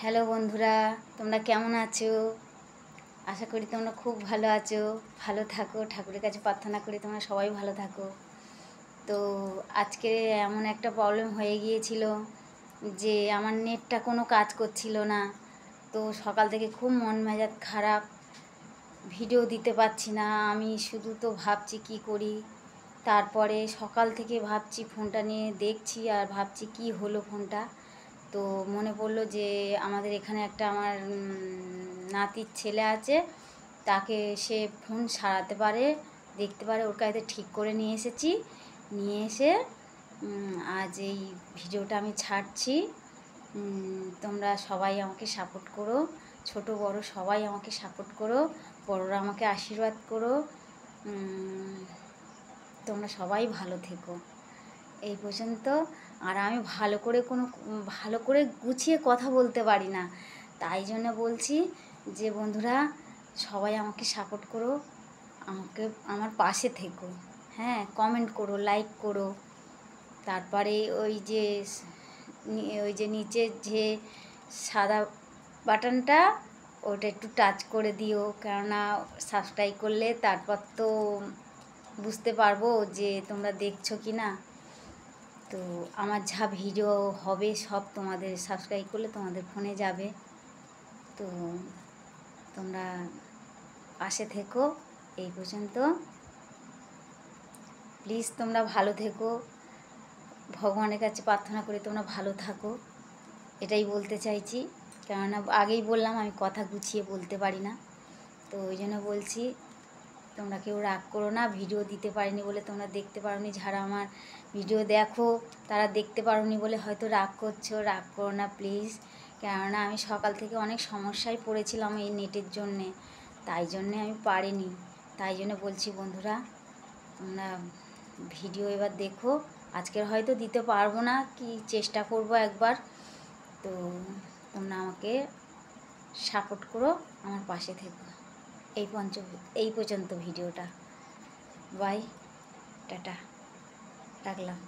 Hello বন্ধুরা, তোমরা কেমন আছো? আশা করি তোমরা খুব ভালো আছো। ভালো থাকো, ঠাকুরের কাছে প্রার্থনা করি তোমরা সবাই ভালো থাকো। তো আজকে এমন একটা প্রবলেম হয়ে গিয়েছিল যে আমার নেটটা কোনো কাজ করছিল না। তো সকাল থেকে খুব মন মেজাজ খারাপ, ভিডিও দিতে পারছি না। আমি শুধু তো ভাবছি কি করি। তারপরে সকাল থেকে ভাবছি, ফোনটা নিয়ে দেখছি আর ভাবছি কি হলো ফোনটা। তো মনে পড়লো যে আমাদের এখানে একটা আমার নাতির ছেলে আছে, তাকে সে ফোন সারাতে পারে, দেখতে পারে, ওর কাছে ঠিক করে নিয়ে এসেছি। নিয়ে এসে আজ এই ভিডিওটা আমি ছাড়ছি। তোমরা সবাই আমাকে সাপোর্ট করো, ছোট বড় সবাই আমাকে সাপোর্ট করো, বড়রা আমাকে আশীর্বাদ করো। তোমরা সবাই ভালো থেকো। এই পর্যন্ত। আর আমি ভালো করে গুছিয়ে কথা বলতে পারি না, তাই জন্য বলছি যে বন্ধুরা সবাই আমাকে সাপোর্ট করো, আমার পাশে থেকো। হ্যাঁ, কমেন্ট করো, লাইক করো। তারপরে ওই যে নিচের যে সাদা বাটনটা, ওটা একটু টাচ করে দিও, কেননা সাবস্ক্রাইব করলে তারপর তো বুঝতে পারবো যে তোমরা দেখছো কি না। তো আমার যা ভিডিও হবে সব তোমাদের সাবস্ক্রাইব করলে তোমাদের ফোনে যাবে। তো তোমরা পাশে থেকো। এই পর্যন্ত। প্লিজ তোমরা ভালো থেকো, ভগবানের কাছে প্রার্থনা করি তোমরা ভালো থাকো, এটাই বলতে চাইছি। কেননা আগেই বললাম আমি কথা গুছিয়ে বলতে পারি না, তো ওই জন্য বলছি তোমরা কেউ রাগ করো না। ভিডিও দিতে পারিনি বলে তোমরা দেখতে পারোনি, যারা আমার ভিডিও দেখো তারা দেখতে পারোনি বলে হয়তো রাগ করছো, রাগ করো না প্লিজ। কেননা আমি সকাল থেকে অনেক সমস্যায় পড়েছিলাম এই নেটের জন্যে, তাই জন্যে আমি পারিনি। তাই জন্য বলছি বন্ধুরা, তোমরা ভিডিও এবার দেখো। আজকের হয়তো দিতে পারবো না, কি চেষ্টা করব একবার। তো তোমরা আমাকে সাপোর্ট করো, আমার পাশে থেকো। এই পর্যন্ত ভিডিওটা। বাই, টাটা, রাখলাম।